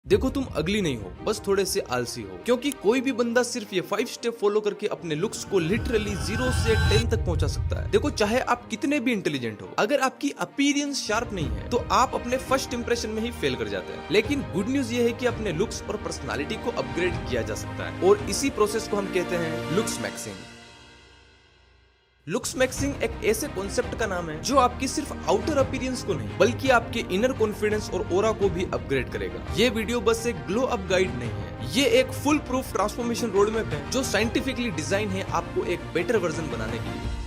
देखो तुम अगली नहीं हो, बस थोड़े से आलसी हो। क्योंकि कोई भी बंदा सिर्फ ये 5 स्टेप फॉलो करके अपने लुक्स को लिटरली 0 से 10 तक पहुंचा सकता है। देखो चाहे आप कितने भी इंटेलिजेंट हो, अगर आपकी अपीयरेंस शार्प नहीं है तो आप अपने फर्स्ट इंप्रेशन में ही फेल कर जाते हैं। लेकिन गुड न्यूज ये है कि अपने लुक्स और पर्सनालिटी को अपग्रेड किया जा सकता है, और इसी प्रोसेस को हम कहते हैं लुक्स मैक्सिंग। लुक्स मैक्सिंग एक ऐसे कॉन्सेप्ट का नाम है जो आपकी सिर्फ आउटर अपीयरेंस को नहीं बल्कि आपके इनर कॉन्फिडेंस और ऑरा को भी अपग्रेड करेगा। ये वीडियो बस एक ग्लो अप गाइड नहीं है, ये एक full proof transformation road map है जो साइंटिफिकली डिजाइन है आपको एक बेटर वर्जन बनाने के लिए।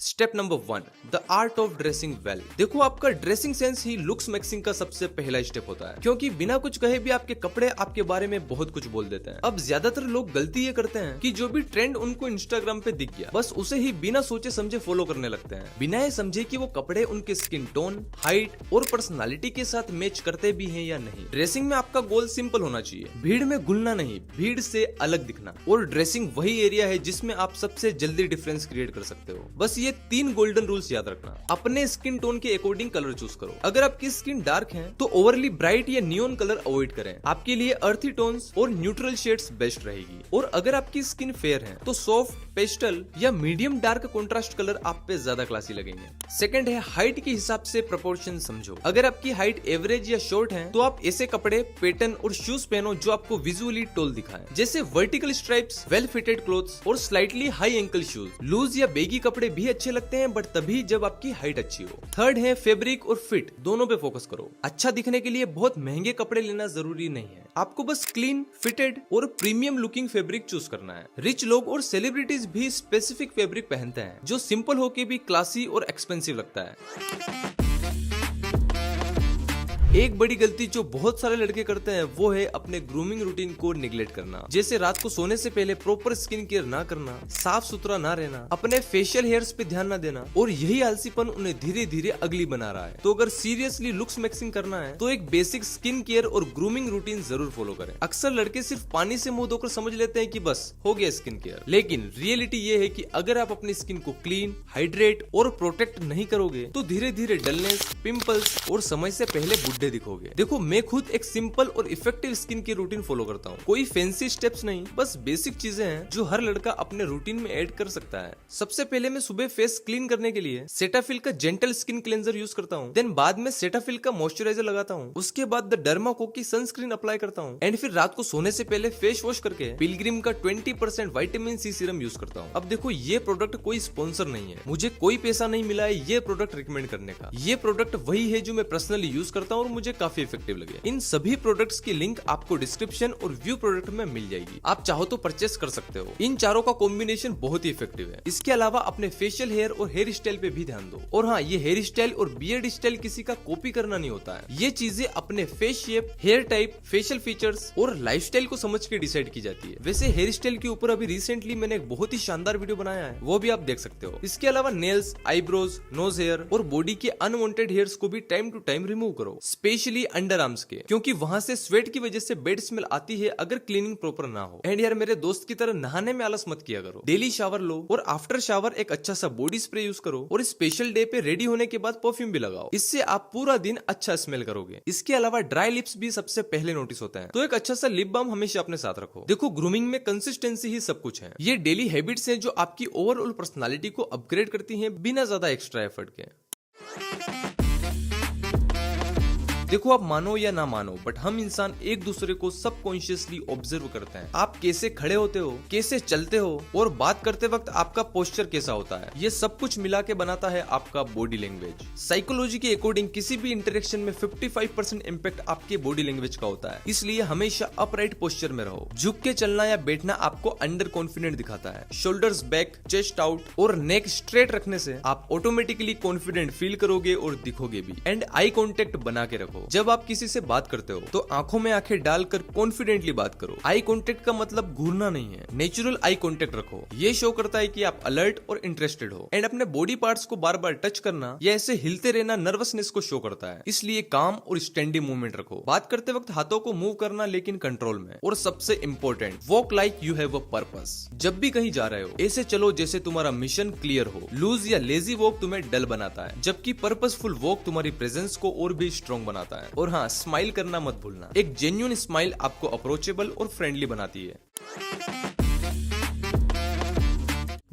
Step number 1, the art of dressing well. देखो आपका dressing sense he looks maxing का सबसे पहला स्टेप होता है, क्योंकि बिना कुछ कहे भी आपके कपड़े आपके बारे में बहुत कुछ बोल देते हैं। अब ज्यादातर लोग गलती ये करते हैं कि जो भी ट्रेंड उनको इंस्टाग्राम पे दिख गया बस उसे ही बिना सोचे समझे फॉलो करने लगते हैं, बिना ये समझे कि वो कपड़े उनके स्किन टोन, हाइट और पर्सनालिटी के साथ मैच करते भी हैं या नहीं। ड्रेसिंग में आपका गोल सिंपल होना चाहिए, भीड़ में घुलना नहीं, भीड़ से अलग दिखना। और ड्रेसिंग वही एरिया है जिसमें आप सबसे जल्दी डिफरेंस क्रिएट कर सकते हो। बस ये 3 गोल्डन रूल्स याद रखना। अपने स्किन टोन के अकॉर्डिंग कलर चूज करो। अगर आपकी स्किन डार्क है तो ओवरली ब्राइट या नियॉन कलर अवॉइड करें, आपके लिए अर्थी टोन्स और न्यूट्रल शेड्स बेस्ट रहेगी। और अगर आपकी स्किन फेयर है तो सॉफ्ट, पेस्टल या मीडियम डार्क कंट्रास्ट कलर आप पे ज्यादा क्लासी लगेंगे। सेकंड है हाइट के हिसाब से प्रोपोर्शन समझो। अगर आपकी हाइट एवरेज या शॉर्ट है तो आप ऐसे कपड़े, पैटर्न और शूज पहनो जो आपको विजुअली टोल दिखाएं, जैसे vertical stripes, well fitted clothes और slightly high ankle shoes. Loose या बेगी कपड़े भी अच्छे लगते हैं बट तभी जब आपकी हाइट अच्छी हो। थर्ड है फैब्रिक और फिट, दोनों पे फोकस करो। अच्छा दिखने के लिए बहुत महंगे कपड़े लेना जरूरी नहीं है, आपको बस क्लीन, फिटेड और प्रीमियम लुकिंग फैब्रिक चूज करना है। रिच लोग और सेलिब्रिटीज भी स्पेसिफिक फैब्रिक पहनते हैं जो सिंपल होके भी क्लासी और एक्सपेंसिव लगता है। एक बड़ी गलती जो बहुत सारे लड़के करते हैं वो है अपने ग्रूमिंग रूटीन को निगलेक्ट करना, जैसे रात को सोने से पहले प्रॉपर स्किन केयर ना करना, साफ सुथरा ना रहना, अपने फेशियल हेयर्स पे ध्यान ना देना, और यही आलसीपन उन्हें धीरे धीरे अगली बना रहा है। तो अगर सीरियसली लुक्स मैक्सिंग करना है तो एक बेसिक स्किन केयर और ग्रूमिंग रूटीन जरूर फॉलो करें। अक्सर लड़के सिर्फ पानी से मुंह धोकर समझ लेते हैं कि बस हो गया स्किन केयर, लेकिन रियलिटी ये है कि अगर आप अपनी स्किन को क्लीन, हाइड्रेट और प्रोटेक्ट नहीं करोगे तो धीरे धीरे डलनेस, पिंपल्स और समय से पहले बुढ़े दिखोगे। देखो मैं खुद एक सिंपल और इफेक्टिव स्किन की रूटीन फॉलो करता हूँ। कोई फैंसी स्टेप्स नहीं, बस बेसिक चीजें हैं जो हर लड़का अपने रूटीन में ऐड कर सकता है। सबसे पहले मैं सुबह फेस क्लीन करने के लिए सेटाफिल का जेंटल स्किन क्लेंजर यूज करता हूँ। देन बाद में सेटाफिल का मॉइस्चराइजर लगाता हूँ। उसके बाद द डर्माको की सनस्क्रीन अप्लाई करता हूँ। एंड फिर रात को सोने से पहले फेस वॉश करके पिलग्रिम का 20% विटामिन सी सीरम यूज करता हूँ। अब देखो ये प्रोडक्ट कोई स्पॉन्सर नहीं है, मुझे कोई पैसा नहीं मिला है ये प्रोडक्ट रिकमेंड करने का। ये प्रोडक्ट वही है जो मैं पर्सनली यूज करता हूँ और मुझे काफी इफेक्टिव लगे। इन सभी प्रोडक्ट्स की लिंक आपको डिस्क्रिप्शन और व्यू प्रोडक्ट में मिल जाएगी, आप चाहो तो परचेस कर सकते हो। इन चारों का कॉम्बिनेशन बहुत ही इफेक्टिव है। इसके अलावा अपने फेशियल हेयर और हेयर स्टाइल पे भी ध्यान दो। और हाँ, ये हेयर स्टाइल और बियर्ड स्टाइल किसी का कॉपी करना नहीं होता है, ये चीजें अपने face shape, hair type, facial features और लाइफस्टाइल को समझ के डिसाइड की जाती है। वैसे हेयर स्टाइल के ऊपर अभी रिसेंटली मैंने एक बहुत ही शानदार वीडियो बनाया है, वो भी आप देख सकते हो। इसके अलावा नेल्स, आईब्रोज, नोज हेयर और बॉडी के अनवांटेड हेयर्स को भी टाइम टू टाइम रिमूव करो, स्पेशली अंडर आर्म्स के, क्योंकि वहां से स्वेट की वजह से बेड स्मेल आती है अगर क्लीनिंग प्रॉपर ना हो। एंड यार मेरे दोस्त की तरह नहाने में आलस मत किया करो, डेली शावर लो और आफ्टर शावर एक अच्छा सा बॉडी स्प्रे यूज करो और स्पेशल डे पे रेडी होने के बाद परफ्यूम भी लगाओ, इससे आप पूरा दिन अच्छा स्मेल करोगे। इसके अलावा ड्राई लिप्स भी सबसे पहले नोटिस होता है, तो एक अच्छा सा लिप बाम हमेशा अपने साथ रखो। देखो ग्रूमिंग में कंसिस्टेंसी ही सब कुछ है, ये डेली हैबिट्स हैं जो आपकी ओवरऑल पर्सनालिटी को अपग्रेड करती हैं बिना ज्यादा एक्स्ट्रा एफर्ट के। देखो आप मानो या ना मानो बट हम इंसान एक दूसरे को सबकॉन्शियसली ऑब्जर्व करते हैं। आप कैसे खड़े होते हो, कैसे चलते हो और बात करते वक्त आपका पोस्चर कैसा होता है, ये सब कुछ मिला के बनाता है आपका बॉडी लैंग्वेज। साइकोलॉजी के अकॉर्डिंग किसी भी इंटरेक्शन में 55% इम्पैक्ट आपके बॉडी लैंग्वेज का होता है, इसलिए हमेशा अपराइट पोस्चर में रहो। झुक के चलना या बैठना आपको अंडर कॉन्फिडेंट दिखाता है। शोल्डर्स बैक, चेस्ट आउट और नेक स्ट्रेट रखने से आप ऑटोमेटिकली कॉन्फिडेंट फील करोगे और दिखोगे भी। एंड आई कॉन्टेक्ट बना के रखो, जब आप किसी से बात करते हो तो आंखों में आंखें डालकर कॉन्फिडेंटली बात करो। आई कांटेक्ट का मतलब घूरना नहीं है, नेचुरल आई कांटेक्ट रखो, ये शो करता है कि आप अलर्ट और इंटरेस्टेड हो। एंड अपने बॉडी पार्ट्स को बार बार टच करना या ऐसे हिलते रहना नर्वसनेस को शो करता है, इसलिए काम और स्टैंडी मूवमेंट रखो। बात करते वक्त हाथों को मूव करना लेकिन कंट्रोल में। और सबसे important, walk like you have a purpose. जब भी कहीं जा रहे हो ऐसे चलो जैसे तुम्हारा मिशन क्लियर हो। लूज या लेजी वॉक तुम्हें डल बनाता है, जबकि पर्पसफुल वॉक तुम्हारी प्रेजेंस को और भी स्ट्रॉन्ग बनाता है। बनाता है। और हाँ, स्माइल करना मत भूलना। एक जेन्युइन स्माइल आपको अप्रोचेबल और फ्रेंडली बनाती है।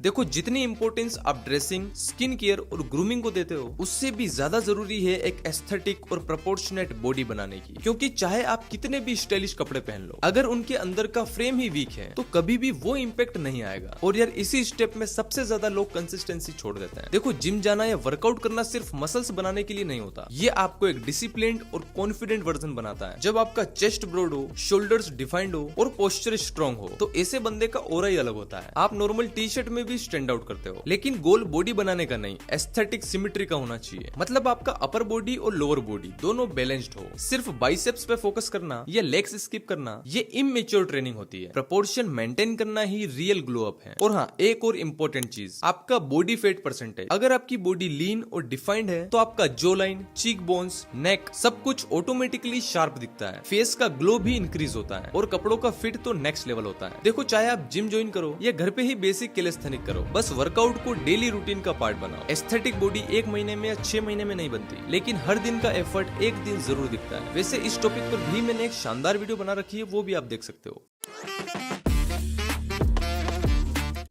देखो, जितनी इंपॉर्टेंस आप ड्रेसिंग, स्किन केयर और ग्रूमिंग को देते हो, उससे भी ज्यादा जरूरी है एक एस्थेटिक और प्रोपोर्शनेट बॉडी बनाने की। क्योंकि चाहे आप कितने भी स्टाइलिश कपड़े पहन लो, अगर उनके अंदर का फ्रेम ही वीक है तो कभी भी वो इम्पैक्ट नहीं आएगा। और यार, इसी स्टेप में सबसे ज्यादा लोग कंसिस्टेंसी छोड़ देते हैं। देखो, जिम जाना या वर्कआउट करना सिर्फ मसल्स बनाने के लिए नहीं होता, ये आपको एक डिसिप्लिन्ड और कॉन्फिडेंट वर्जन बनाता है। जब आपका चेस्ट ब्रॉड हो, शोल्डर्स डिफाइंड हो और पोस्चर स्ट्रॉन्ग हो, तो ऐसे बंदे का ऑरा ही अलग होता है। आप नॉर्मल टी शर्ट में भी स्टैंड आउट करते हो। लेकिन गोल बॉडी बनाने का नहीं, एस्थेटिक सिमेट्री का होना चाहिए। मतलब आपका अपर बॉडी और लोअर बॉडी दोनों बैलेंस्ड हो। सिर्फ बाइसेप्स पे फोकस करना या लेग्स स्किप करना, ये इमेच्योर ट्रेनिंग होती है। प्रोपोर्शन मेंटेन करना ही रियल ग्लो अप है। और हाँ, एक और इम्पोर्टेंट चीज, आपका बॉडी फेट परसेंटेज। अगर आपकी बॉडी लीन और डिफाइंड है तो आपका जो लाइन, चीक बोन्स, नेक, सब कुछ ऑटोमेटिकली शार्प दिखता है। फेस का ग्लो भी इंक्रीज होता है और कपड़ों का फिट तो नेक्स्ट लेवल होता है। देखो, चाहे आप जिम ज्वाइन करो या घर पे ही बेसिक कैलिस्थेनिक करो, बस वर्कआउट को डेली रूटीन का पार्ट बनाओ। एस्थेटिक बॉडी 1 महीने में या 6 महीने में नहीं बनती, लेकिन हर दिन का एफर्ट एक दिन जरूर दिखता है। वैसे इस टॉपिक पर भी मैंने एक शानदार वीडियो बना रखी है, वो भी आप देख सकते हो।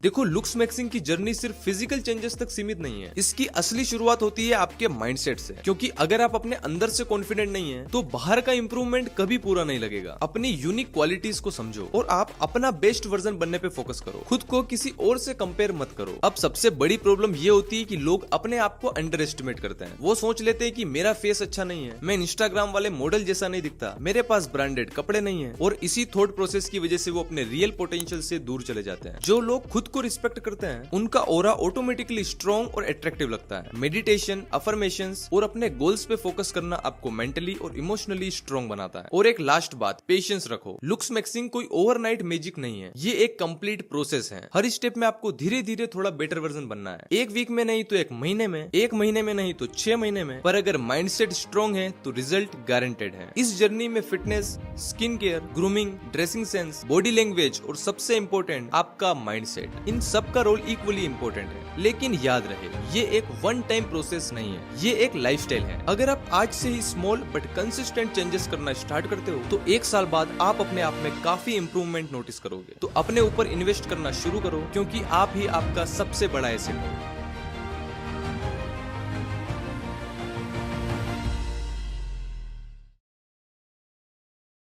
देखो, लुक्स मैक्सिंग की जर्नी सिर्फ फिजिकल चेंजेस तक सीमित नहीं है। इसकी असली शुरुआत होती है आपके माइंडसेट से। क्योंकि अगर आप अपने अंदर से कॉन्फिडेंट नहीं है तो बाहर का इंप्रूवमेंट कभी पूरा नहीं लगेगा। अपनी यूनिक क्वालिटीज को समझो और आप अपना बेस्ट वर्जन बनने पे फोकस करो। खुद को किसी और से कंपेयर मत करो। अब सबसे बड़ी प्रॉब्लम ये होती है कि लोग अपने आप को अंडर एस्टिमेट करते हैं। वो सोच लेते हैं कि मेरा फेस अच्छा नहीं है, मैं इंस्टाग्राम वाले मॉडल जैसा नहीं दिखता, मेरे पास ब्रांडेड कपड़े नहीं है। और इसी थॉट प्रोसेस की वजह से वो अपने रियल पोटेंशियल से दूर चले जाते हैं। जो लोग खुद को रिस्पेक्ट करते हैं, उनका ऑरा ऑटोमेटिकली स्ट्रॉन्ग और अट्रैक्टिव लगता है। मेडिटेशन, अफर्मेशंस और अपने गोल्स पे फोकस करना आपको मेंटली और इमोशनली स्ट्रॉन्ग बनाता है। और एक लास्ट बात, पेशेंस रखो। लुक्स मैक्सिंग कोई ओवरनाइट मैजिक नहीं है, ये एक कंप्लीट प्रोसेस है। हर स्टेप में आपको धीरे धीरे थोड़ा बेटर वर्जन बनना है। 1 वीक में नहीं तो 1 महीने में, 1 महीने में नहीं तो 6 महीने में। पर अगर माइंडसेट स्ट्रॉन्ग है तो रिजल्ट गारंटेड है। इस जर्नी में fitness, skin care, grooming, dressing sense, body language और सबसे इंपॉर्टेंट आपका माइंडसेट, इन सब का रोल इक्वली इंपॉर्टेंट है। लेकिन याद रहे, ये एक वन टाइम प्रोसेस नहीं है, ये एक लाइफस्टाइल है। अगर आप आज से ही स्मॉल बट कंसिस्टेंट चेंजेस करना स्टार्ट करते हो तो 1 साल बाद आप अपने आप में काफी इंप्रूवमेंट नोटिस करोगे। तो अपने ऊपर इन्वेस्ट करना शुरू करो, क्योंकि आप ही आपका सबसे बड़ा एसेट हो।